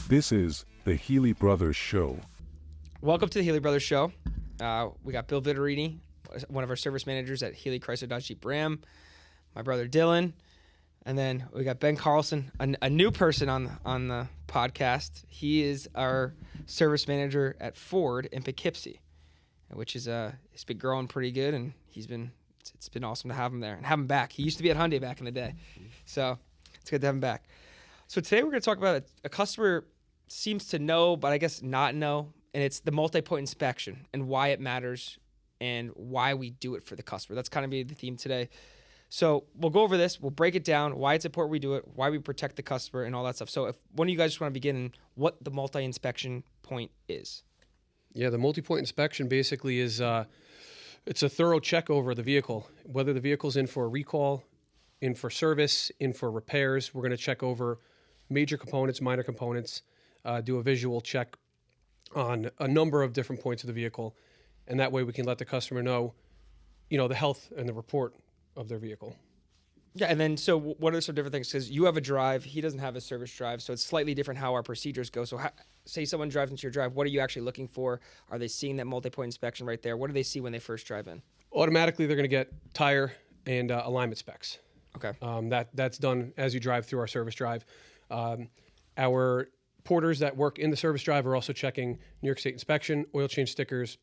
This is the Healey Brothers Show. Welcome to the Healey Brothers Show. We got Bill Vittorini, one of our service managers at Healey Chrysler Dodge Jeep Ram, my brother Dylan, and then we got Ben Carlson, a new person on the podcast. He is our service manager at Ford in Poughkeepsie, which is it's been growing pretty good, and it's been awesome to have him there and have him back. He used to be at Hyundai back in the day, so it's good to have him back. So today we're going to talk about a customer seems to know, but I guess not know, and it's the multi-point inspection and why it matters and why we do it for the customer. That's kind of be the theme today. So we'll go over this. We'll break it down, why it's important we do it, why we protect the customer, and all that stuff. So if one of you guys just want to begin and what the multi-inspection point is. Yeah, the multi-point inspection basically is it's a thorough check over the vehicle, whether the vehicle's in for a recall, in for service, in for repairs. We're going to check over major components, minor components, do a visual check on a number of different points of the vehicle, and that way we can let the customer know, the health and the report of their vehicle. Yeah, and then so what are some different things? Because you have a drive, he doesn't have a service drive, so it's slightly different how our procedures go. So say someone drives into your drive, what are you actually looking for? Are they seeing that multi-point inspection right there? What do they see when they first drive in? Automatically, they're going to get tire and alignment specs. Okay. That's done as you drive through our service drive. Our porters that work in the service drive are also checking New York State inspection, oil change stickers,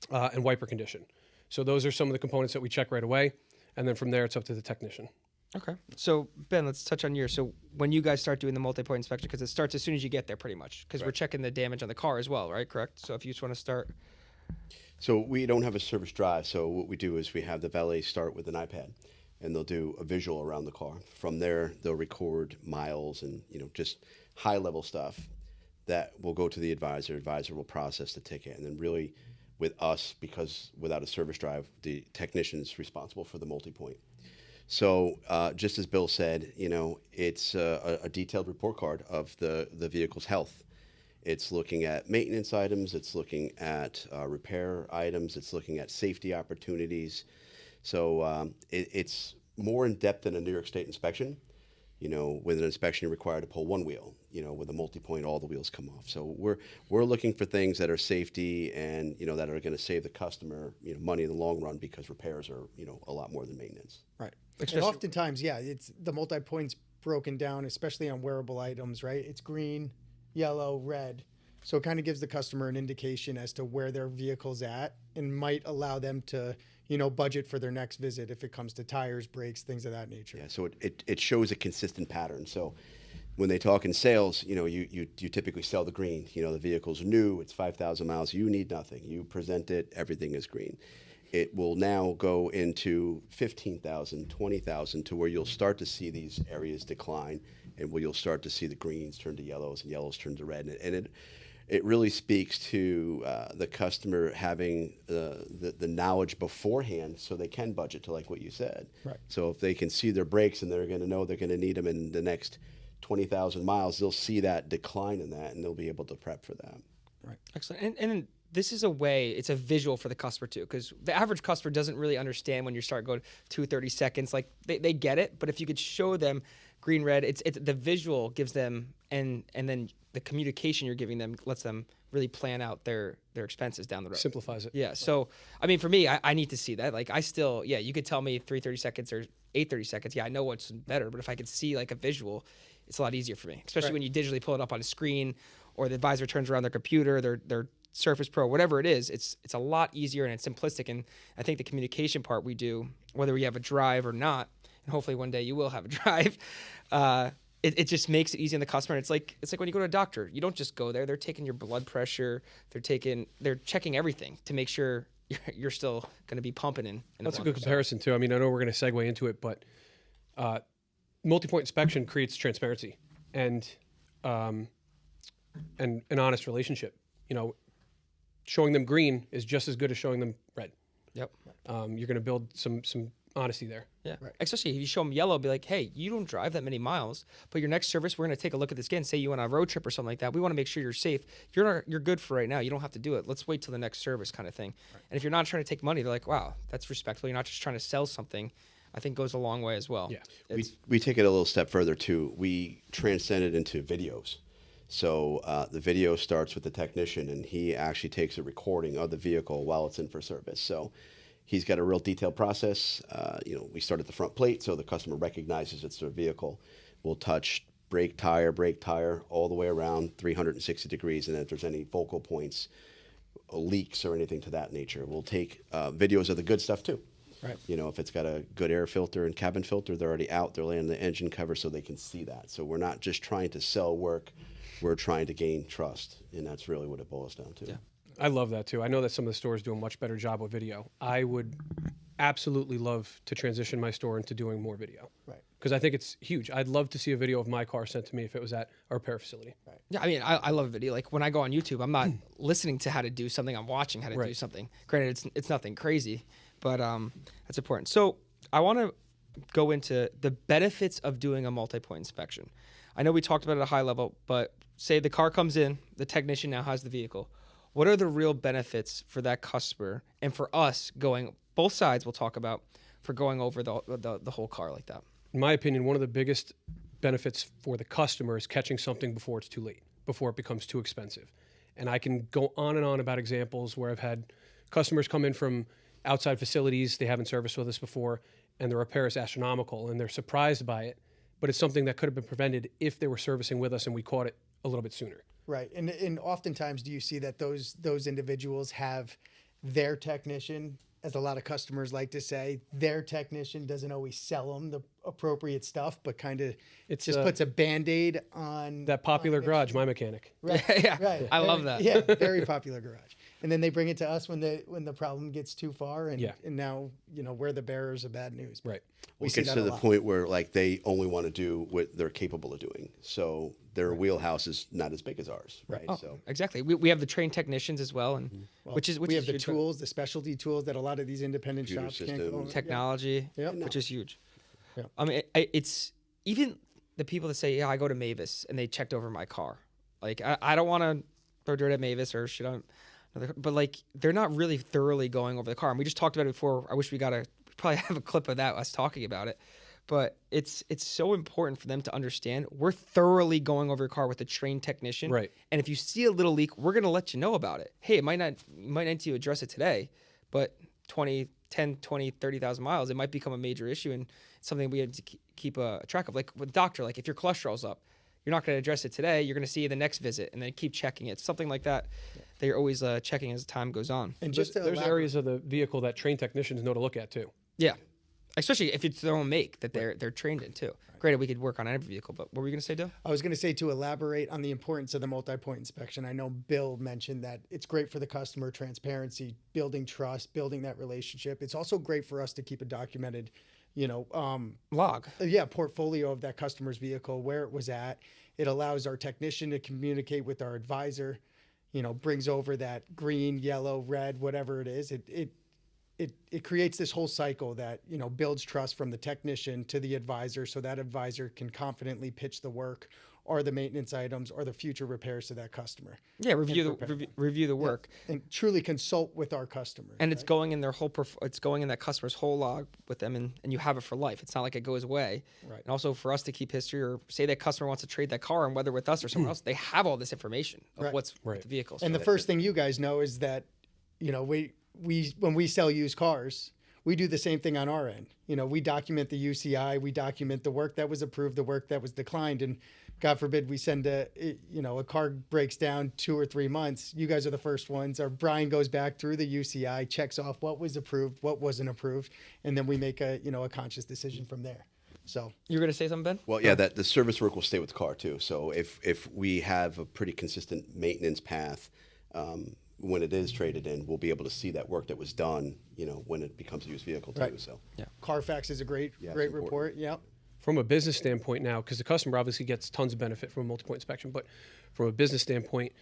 and wiper condition. So those are some of the components that we check right away. And then from there, it's up to the technician. Okay. So, Ben, let's touch on yours. So when you guys start doing the multi-point inspection, because it starts as soon as you get there pretty much, because we're checking the damage on the car as well, right? Correct? So if you just want to start. So we don't have a service drive. So what we do is we have the valet start with an iPad, and they'll do a visual around the car. From there, they'll record miles and, just high-level stuff that will go to the advisor. Advisor will process the ticket, and then really with us, because without a service drive, the technician is responsible for the multi-point. So just as Bill said, it's a detailed report card of the vehicle's health. It's looking at maintenance items. It's looking at repair items. It's looking at safety opportunities. So it's more in depth than a New York State inspection. With an inspection, you're required to pull one wheel. With a multi-point, all the wheels come off. So we're looking for things that are safety and that are going to save the customer money in the long run, because repairs are a lot more than maintenance. Right. And oftentimes, it's the multi-points broken down, especially on wearable items. Right. It's green, yellow, red. So it kind of gives the customer an indication as to where their vehicle's at, and might allow them to budget for their next visit if it comes to tires, brakes, things of that nature. Yeah, so it shows a consistent pattern. So when they talk in sales, you typically sell the green. The vehicle's new, it's 5,000 miles, you need nothing. You present it, everything is green. It will now go into 15,000, 20,000 to where you'll start to see these areas decline, and where you'll start to see the greens turn to yellows and yellows turn to red. And it really speaks to the customer having the knowledge beforehand, so they can budget to, like what you said. Right. So if they can see their brakes and they're going to know they're going to need them in the next 20,000 miles, they'll see that decline in that, and they'll be able to prep for that. Right. Excellent. And this is it's a visual for the customer too, because the average customer doesn't really understand when you start going 30 seconds. Like they get it, but if you could show them green, red, it's the visual gives them, and then the communication you're giving them lets them really plan out their expenses down the road. Simplifies it. Yeah. So, I mean, for me, I need to see that. Like, I still, you could tell me 3:30 seconds or 8:30 seconds. Yeah, I know what's better, but if I could see like a visual, it's a lot easier for me, especially when you digitally pull it up on a screen, or the advisor turns around their computer, their Surface Pro, whatever it is. It's a lot easier, and it's simplistic. And I think the communication part we do, whether we have a drive or not, and hopefully one day you will have a drive, it just makes it easy on the customer. And it's like when you go to a doctor, you don't just go there. They're taking your blood pressure. They're checking everything to make sure you're still going to be pumping in. That's a good comparison too. I mean, I know we're going to segue into it, but multi-point inspection creates transparency and an honest relationship. Showing them green is just as good as showing them red. Yep. You're going to build some honesty there. Yeah. Right. Especially if you show them yellow, be like, hey, you don't drive that many miles, but your next service, we're going to take a look at this again. Say you went on a road trip or something like that. We want to make sure you're safe. You're good for right now. You don't have to do it. Let's wait till the next service, kind of thing. Right. And if you're not trying to take money, they're like, wow, that's respectful. You're not just trying to sell something. I think goes a long way as well. Yeah. We take it a little step further too. We transcend it into videos. So the video starts with the technician, and he actually takes a recording of the vehicle while it's in for service. So he's got a real detailed process. We start at the front plate, so the customer recognizes it's their vehicle. We'll touch brake tire, all the way around 360 degrees, and if there's any focal points, leaks or anything to that nature. We'll take videos of the good stuff too. Right. If it's got a good air filter and cabin filter, they're already out. They're laying the engine cover so they can see that. So we're not just trying to sell work. We're trying to gain trust, and that's really what it boils down to. Yeah. I love that too. I know that some of the stores do a much better job with video. I would absolutely love to transition my store into doing more video. Right. Because I think it's huge. I'd love to see a video of my car sent to me if it was at our repair facility. Right. Yeah, I mean, I love video. Like when I go on YouTube, I'm not listening to how to do something. I'm watching how to do something. Granted, it's nothing crazy, but that's important. So I want to go into the benefits of doing a multi-point inspection. I know we talked about it at a high level, but say the car comes in, the technician now has the vehicle. What are the real benefits for that customer and for us going, both sides we'll talk about, for going over the whole car like that? In my opinion, one of the biggest benefits for the customer is catching something before it's too late, before it becomes too expensive. And I can go on and on about examples where I've had customers come in from outside facilities, they haven't serviced with us before, and the repair is astronomical, and they're surprised by it, but it's something that could have been prevented if they were servicing with us and we caught it a little bit sooner. Right. And oftentimes do you see that those individuals have their technician, as a lot of customers like to say, their technician doesn't always sell them the appropriate stuff, but kind of just puts a Band-Aid on that popular garage, my mechanic. Right. Yeah, Right. I love that. Yeah, very popular garage. And then they bring it to us when the problem gets too far, and now we're the bearers of bad news. Right. We see get that to a the lot. point where they only want to do what they're capable of doing. So their wheelhouse is not as big as ours, right? Oh, So exactly. We have the trained technicians as well, and which is we have the huge. tools, the specialty tools that a lot of these independent Computer shops can't go. systems. Technology, Yeah. which is huge. Yeah. I mean, it's even the people that say, "Yeah, I go to Mavis," and they checked over my car. Like, I don't want to throw dirt at Mavis or shit on another, but like they're not really thoroughly going over the car. And we just talked about it before. I wish we probably have a clip of that, us talking about it. But it's so important for them to understand we're thoroughly going over your car with a trained technician. Right. And if you see a little leak, we're going to let you know about it. Hey, you might not need to address it today, but 10, 20, 30,000 miles, it might become a major issue and something we have to keep a track of. Like with doctor, like if your cholesterol's up, you're not going to address it today. You're going to see you the next visit and then keep checking it. Something like that. That you're always checking as time goes on. And just to There's elaborate- areas of the vehicle that trained technicians know to look at too. Yeah. Especially if it's their own make that they're trained in too. Granted, we could work on every vehicle, but what were you going to say, Dill? I was going to say, to elaborate on the importance of the multi-point inspection, I know Bill mentioned that it's great for the customer, transparency, building trust, building that relationship. It's also great for us to keep a documented, Log. portfolio of that customer's vehicle, where it was at. It allows our technician to communicate with our advisor, brings over that green, yellow, red, whatever it is. It creates this whole cycle that, builds trust from the technician to the advisor, so that advisor can confidently pitch the work or the maintenance items or the future repairs to that customer. Yeah, review the work. And truly consult with our customers. And it's going in their whole it's going in that customer's whole log with them, and you have it for life. It's not like it goes away. Right. And also for us to keep history, or say that customer wants to trade that car, and whether with us or someone else, they have all this information of Right. what's with the vehicle. And So the first thing you guys know is that, we when we sell used cars, we do the same thing on our end. We document the UCI, we document the work that was approved, the work that was declined, and God forbid we send a car breaks down 2 or 3 months. You guys are the first ones. Or Brian goes back through the UCI, checks off what was approved, what wasn't approved, and then we make a conscious decision from there. So you're going to say something, Ben? well, yeah, that the service work will stay with the car too. So if we have a pretty consistent maintenance path, when it is traded in, we'll be able to see that work that was done, when it becomes a used vehicle too. Right. So Carfax is a great it's report. Yep. From a business standpoint now, because the customer obviously gets tons of benefit from a multi-point inspection, but from a business standpoint,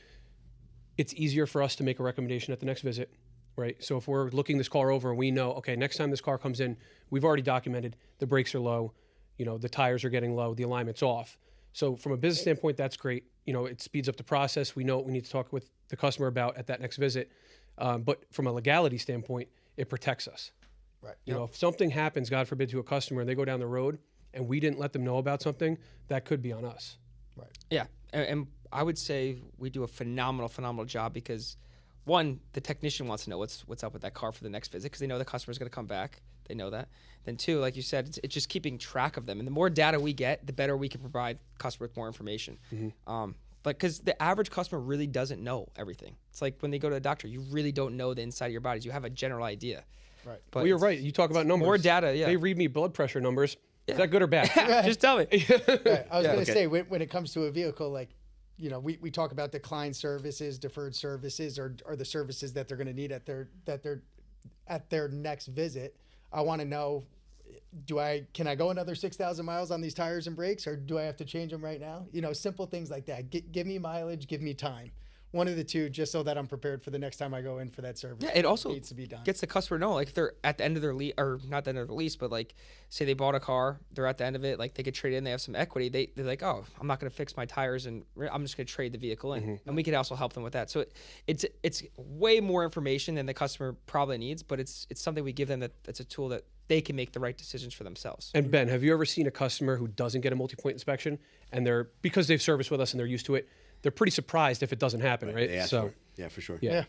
it's easier for us to make a recommendation at the next visit, right? So if we're looking this car over and we know, okay, next time this car comes in, we've already documented the brakes are low, the tires are getting low, the alignment's off. So from a business standpoint, that's great. It speeds up the process. We know what we need to talk with the customer about at that next visit. But from a legality standpoint, it protects us. Right. If something happens, God forbid, to a customer and they go down the road and we didn't let them know about something, that could be on us. Right. Yeah. and I would say we do a phenomenal job because, one, the technician wants to know what's up with that car for the next visit because they know the customer's going to come back. They know that. Then two, like you said, it's just keeping track of them. And the more data we get, the better we can provide customer with more information. Because the average customer really doesn't know everything. It's like when they go to a doctor, you really don't know the inside of your bodies. You have a general idea. Right. But Well, you're right. You talk about numbers. more data, yeah. They read me blood pressure numbers. Is that good or bad? Just tell me. Right. I was going to Okay. say, when it comes to a vehicle, like, you know, we talk about declined services, deferred services, or the services that they're going to need at their next visit. I want to know, can I go another 6,000 miles on these tires and brakes, or do I have to change them right now? You know, simple things like that. Give me mileage, give me time. One of the two, just so that I'm prepared for the next time I go in for that service. Yeah, it also needs to be done. gets the customer to know, like if they're at the end of their lease, or not the end of the lease, but like say they bought a car, they're at the end of it, like they could trade in, they have some equity. They're like, oh, I'm not going to fix my tires and I'm just going to trade the vehicle in. And we could also help them with that. So it's way more information than the customer probably needs, but it's something we give them that's a tool that they can make the right decisions for themselves. And Ben, have you ever seen a customer who doesn't get a multi-point inspection and because they've serviced with us and they're used to it, they're pretty surprised if it doesn't happen, right? They ask for it. Yeah, for sure. Yeah.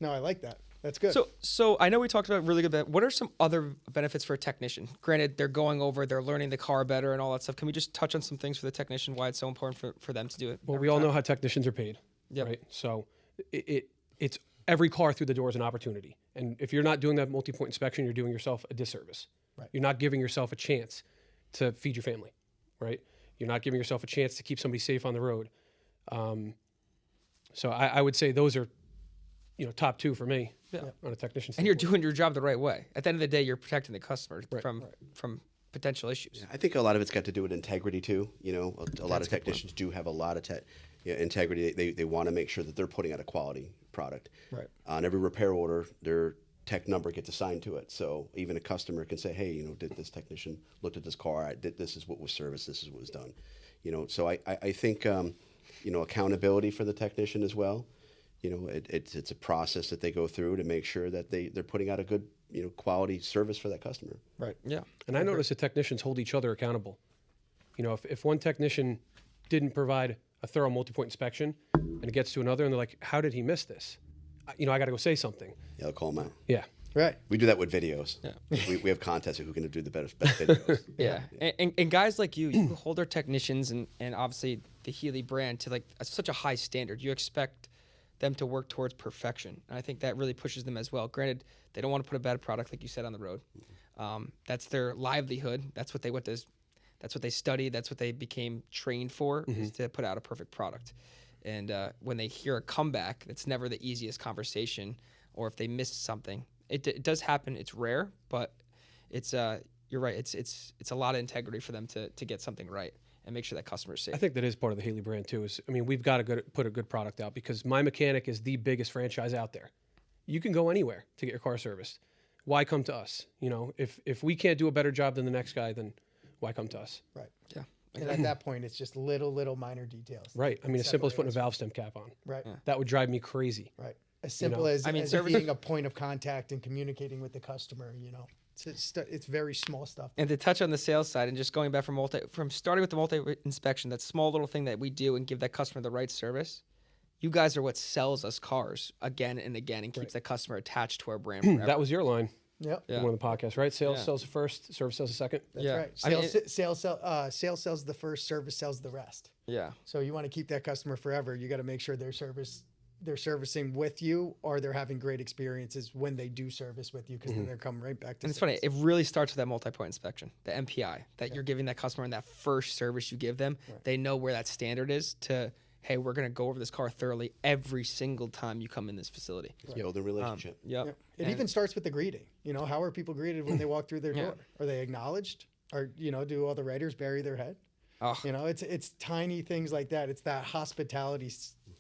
No, I like that. That's good. So I know we talked about really good. What are some other benefits for a technician? Granted, they're going over, they're learning the car better and all that stuff. Can we just touch on some things for the technician, why it's so important for them to do it? Well, we all know how technicians are paid, Yep. right? So it's every car through the door is an opportunity. And if you're not doing that multi-point inspection, you're doing yourself a disservice. Right. You're not giving yourself a chance to feed your family, right? You're not giving yourself a chance to keep somebody safe on the road. So I would say those are, top two for me on a technician. And you're doing your job the right way. At the end of the day, you're protecting the customer from potential issues. I think a lot of it's got to do with integrity too. You know, a lot of technicians do have a lot of integrity. They want to make sure that they're putting out a quality product. Right. On every repair order, their tech number gets assigned to it. So even a customer can say, hey, did this technician looked at this car? This is what was serviced. This is what was done. So I think accountability for the technician as well. It's a process that they go through to make sure that they're putting out a good quality service for that customer. Right. Yeah. And I notice that technicians hold each other accountable. If one technician didn't provide a thorough multi-point inspection and it gets to another and they're like, how did he miss this? I got to go say something. Yeah, I'll call them out. Yeah. Right. We do that with videos. Yeah. We have contests of who can do the best videos. Yeah. And guys like you hold our technicians and obviously the Healey brand to such a high standard. You expect them to work towards perfection. And I think that really pushes them as well. Granted, they don't want to put a bad product, like you said, on the road. That's their livelihood. That's what they went to. That's what they studied. That's what they became trained for, is to put out a perfect product. And when they hear a comeback, it's never the easiest conversation. Or if they missed something, it does happen. It's rare, but it's you're right. It's a lot of integrity for them to get something right and make sure that customer is safe. I think that is part of the Healey brand too. We've got to put a good product out because My Mechanic is the biggest franchise out there. You can go anywhere to get your car serviced. Why come to us? If we can't do a better job than the next guy, then why come to us? Right. Yeah. And at that point, it's just little minor details. Right. As simple as separate putting a us. valve stem cap on. Right. That would drive me crazy. Right. As simple as service- being a point of contact and communicating with the customer. It's very small stuff. And to touch on the sales side and just going back from starting with the multi inspection, that small little thing that we do and give that customer the right service, you guys are what sells us cars again and again and keeps that customer attached to our brand forever. That was your line. Yep. Yeah. In one of the podcasts, right? Sales Yeah. sells the first, service sells the second. That's Yeah. right. I mean, Sales sells the first, service sells the rest. Yeah. So you want to keep that customer forever. You got to make sure they're servicing with you, or they're having great experiences when they do service with you, because then they're coming right back to. And it's funny, it really starts with that multi-point inspection, the MPI, that you're giving that customer in that first service you give them. Right. They know where that standard is to, hey, we're going to go over this car thoroughly every single time you come in this facility. Build a relationship. Yep. Yep. It even starts with the greeting. How are people greeted when they walk through their Yeah. door? Are they acknowledged? Or do all the writers bury their head? Oh, It's tiny things like that. It's that hospitality,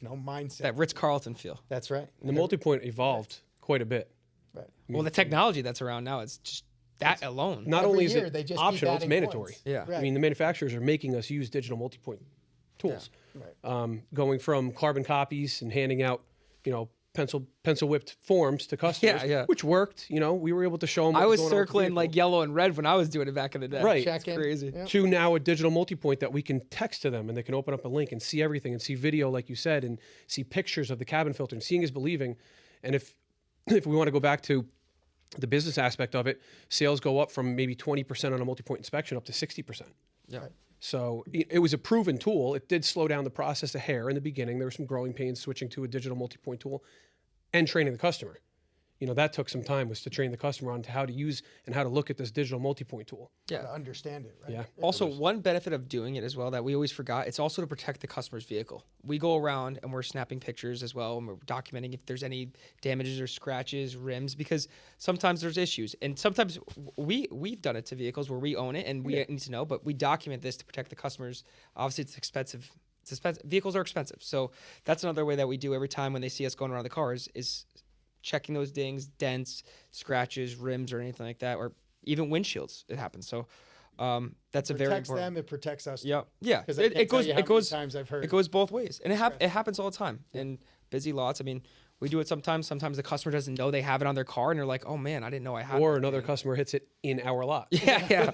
mindset. that Ritz-Carlton feel. That's right. The multi-point evolved quite a bit. Right. Well, the technology that's around now, it's just that alone. Not Every only is year, it they just keep optional, it's adding mandatory. points. Yeah. Right. The manufacturers are making us use digital multi-point tools. Right. Going from carbon copies and handing out, pencil whipped forms to customers, Yeah. which worked. You know, we were able to show them. I was going on with the circling vehicle. like yellow and red when I was doing it back in the day. Right. It's Check-in. crazy. Yeah. To now a digital multi-point that we can text to them and they can open up a link and see everything and see video, like you said, and see pictures of the cabin filter. And seeing is believing. And if we want to go back to the business aspect of it, sales go up from maybe 20% on a multi-point inspection up to 60%. Yeah. So it was a proven tool. It did slow down the process a hair in the beginning. There were some growing pains switching to a digital multi-point tool and training the customer. You know, that took some time, was to train the customer on to how to use and how to look at this digital multi-point tool. Yeah. To understand it, right? Yeah. Also, one benefit of doing it as well that we always forgot, it's also to protect the customer's vehicle. We go around and we're snapping pictures as well, and we're documenting if there's any damages or scratches, rims, because sometimes there's issues. And sometimes we've done it to vehicles where we own it and we need to know, but we document this to protect the customers. Obviously, it's expensive. Vehicles are expensive. So that's another way that we do every time when they see us going around the cars is checking those dings, dents, scratches, rims, or anything like that, or even windshields. It happens. So that's a very Protects important. them, it protects us. Yeah, yeah. 'Cause I can't tell you how many times I've heard It goes both ways, and it happens all the time in busy lots. I mean, we do it sometimes. Sometimes the customer doesn't know they have it on their car, and they're like, "Oh man, I didn't know I had." Or that." another customer hits it in our lot. Yeah.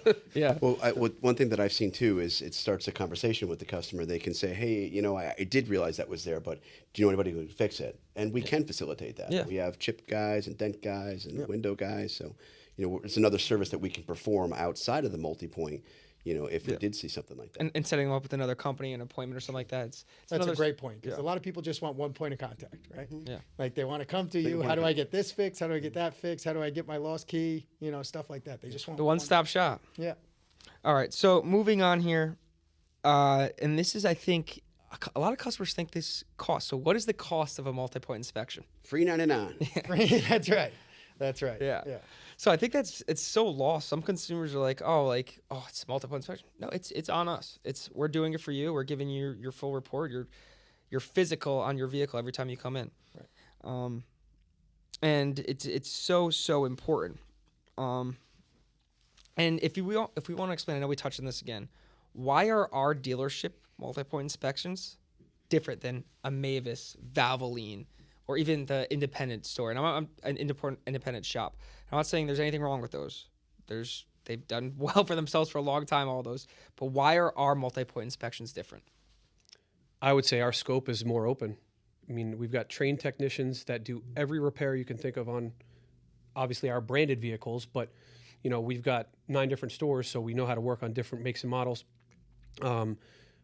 Well, one thing that I've seen too is it starts a conversation with the customer. They can say, "Hey, you know, I did realize that was there, but do you know anybody who can fix it?" And we can facilitate that. Yeah. We have chip guys and dent guys and window guys. So, you know, it's another service that we can perform outside of the multi-point. You know, if we did see something like that. And setting them up with another company, an appointment or something like that. It's That's another a great point, because a lot of people just want one point of contact, right? Yeah. Like they want to come to you. How do I get this fixed? How do I get that fixed? How do I get my lost key? You know, stuff like that. They just want the one-stop shop. Yeah. All right, so moving on here, and this is, I think, a lot of customers think this costs. So what is the cost of a multi-point inspection? Free 99. That's right. That's right. Yeah. Yeah. So I think it's so lost. Some consumers are like, oh, it's multiple inspection. No, it's on us. We're doing it for you. We're giving you your full report, your physical on your vehicle every time you come in. Right. And it's so important. And if we want to explain, I know we touched on this again. Why are our dealership multi-point inspections different than a Mavis, Valvoline, or even the independent store? And I'm an independent shop. I'm not saying there's anything wrong with those. They've done well for themselves for a long time, all those. But why are our multi-point inspections different? I would say our scope is more open. I mean, we've got trained technicians that do every repair you can think of on, obviously, our branded vehicles. But, you know, we've got 9 different stores, so we know how to work on different makes and models.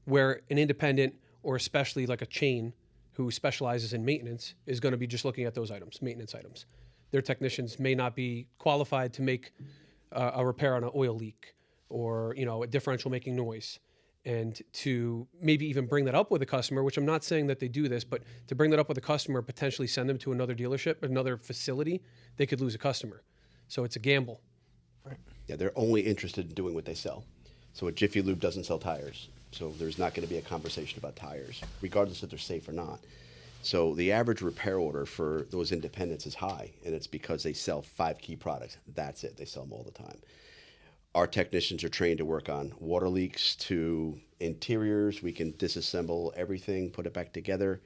Where an independent, or especially like a chain who specializes in maintenance, is going to be just looking at those items, maintenance items. Their technicians may not be qualified to make a repair on an oil leak or, you know, a differential making noise. And to maybe even bring that up with a customer, which I'm not saying that they do this, but to bring that up with a customer, potentially send them to another dealership, another facility, they could lose a customer. So it's a gamble. Yeah, they're only interested in doing what they sell. So a Jiffy Lube doesn't sell tires. So there's not going to be a conversation about tires, regardless if they're safe or not. So the average repair order for those independents is high, and it's because they sell 5 key products. That's it. They sell them all the time. Our technicians are trained to work on water leaks to interiors. We can disassemble everything, put it back together.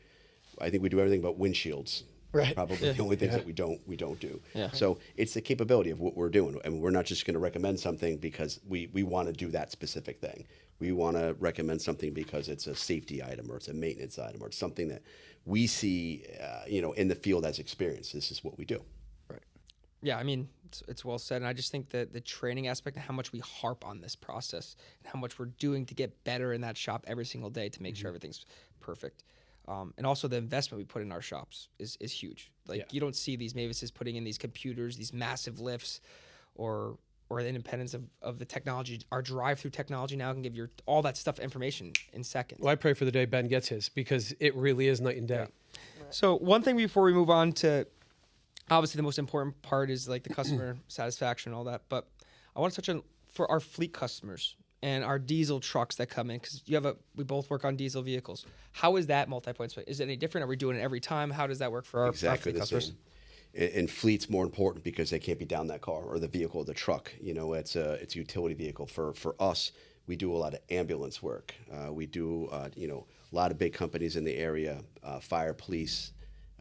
I think we do everything but windshields. Right. Probably the only things that we don't do. Yeah. So it's the capability of what we're doing. And we're not just going to recommend something because we want to do that specific thing. We want to recommend something because it's a safety item or it's a maintenance item or it's something that we see, in the field as experience. This is what we do. Right. Yeah, I mean, it's well said. And I just think that the training aspect and how much we harp on this process and how much we're doing to get better in that shop every single day to make sure everything's perfect. And also the investment we put in our shops is huge. Like you don't see these Mavises putting in these computers, these massive lifts, or the independence of the technology. Our drive-through technology now can give you all that stuff information in seconds. Well, I pray for the day Ben gets his, because it really is night and day. Yeah. So one thing before we move on to, obviously the most important part is like the customer satisfaction and all that, but I want to touch on for our fleet customers and our diesel trucks that come in, because we both work on diesel vehicles. How is that multi-point? Is it any different? Are we doing it every time? How does that work for our Exactly fleet the customers? same. And fleet's more important because they can't be down that car or the vehicle or the truck. You know, it's a utility vehicle. For us, we do a lot of ambulance work. We do a lot of big companies in the area, fire, police,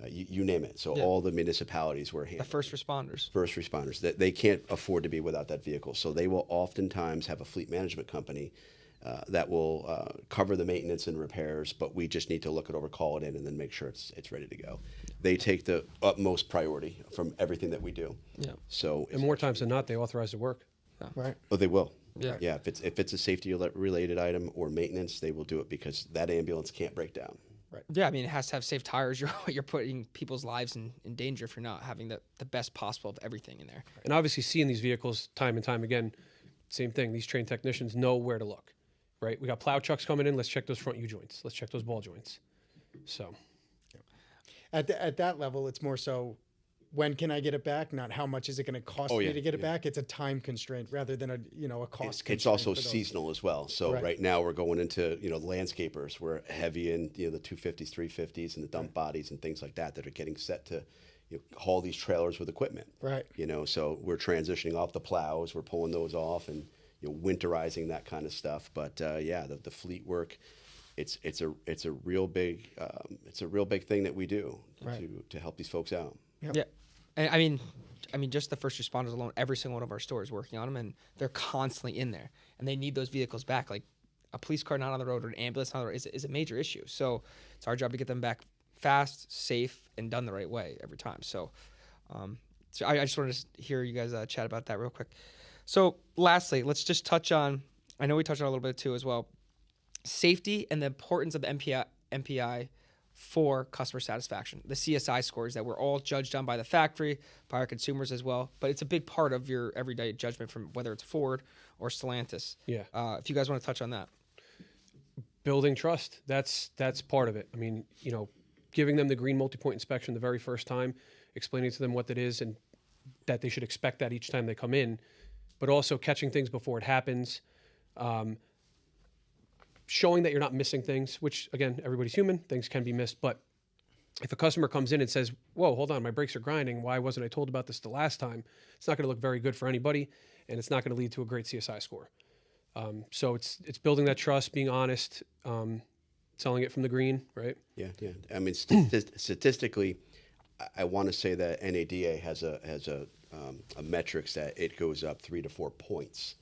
you name it. So all the municipalities were handling The first responders. first responders, that they can't afford to be without that vehicle. So they will oftentimes have a fleet management company that will cover the maintenance and repairs, but we just need to look it over, call it in, and then make sure it's ready to go. They take the utmost priority from everything that we do. Yeah. So And more times than not, they authorize the work. Right. oh, they will. Yeah. Yeah. If it's a safety related item or maintenance, they will do it because that ambulance can't break down. Yeah, I mean, it has to have safe tires. You're putting people's lives in danger if you're not having the best possible of everything in there. And obviously seeing these vehicles time and time again, same thing. These trained technicians know where to look, right? We got plow trucks coming in. Let's check those front U-joints. Let's check those ball joints. So At that level, it's more so, when can I get it back? Not how much is it going to cost me to get it back. It's a time constraint rather than a cost constraint. It's also for those. seasonal as well. So right now we're going into landscapers. We're heavy in the 250s, 350s, and the dump bodies and things like that are getting set to haul these trailers with equipment. Right. So we're transitioning off the plows. We're pulling those off and winterizing that kind of stuff. But the fleet work. It's a real big thing that we do to help these folks out. Yeah, and I mean, just the first responders alone, every single one of our stores working on them, and they're constantly in there, and they need those vehicles back. Like a police car not on the road or an ambulance not on the road is a major issue. So it's our job to get them back fast, safe, and done the right way every time. So, I just wanted to hear you guys chat about that real quick. So lastly, let's just touch on. I know we touched on it a little bit too as well. Safety and the importance of the MPI for customer satisfaction. The CSI scores that we're all judged on by the factory, by our consumers as well, but it's a big part of your everyday judgment from whether it's Ford or Stellantis. Yeah. If you guys want to touch on that. building trust, that's part of it. I mean, giving them the green multi-point inspection the very first time, explaining to them what that is and that they should expect that each time they come in, but also catching things before it happens, showing that you're not missing things, which, again, everybody's human, things can be missed. But if a customer comes in and says, whoa, hold on, my brakes are grinding, why wasn't I told about this the last time? It's not going to look very good for anybody, and it's not going to lead to a great CSI score. So it's building that trust, being honest, selling it from the green, right? Yeah. I mean, statistically, I want to say that NADA has a metrics that it goes up 3 to 4 points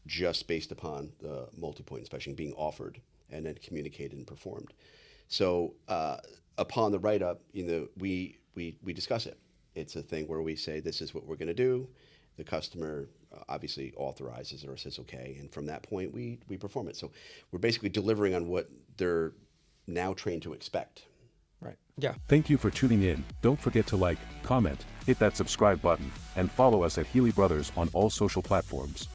just based upon the multi-point inspection being offered and then communicated and performed. So upon the write-up, we discuss it. It's a thing where we say, this is what we're going to do. The customer obviously authorizes or says okay, and from that point we perform it. So we're basically delivering on what they're now trained to expect. Right. Yeah. Thank you for tuning in. Don't forget to like, comment, hit that subscribe button, and follow us at Healey Brothers on all social platforms.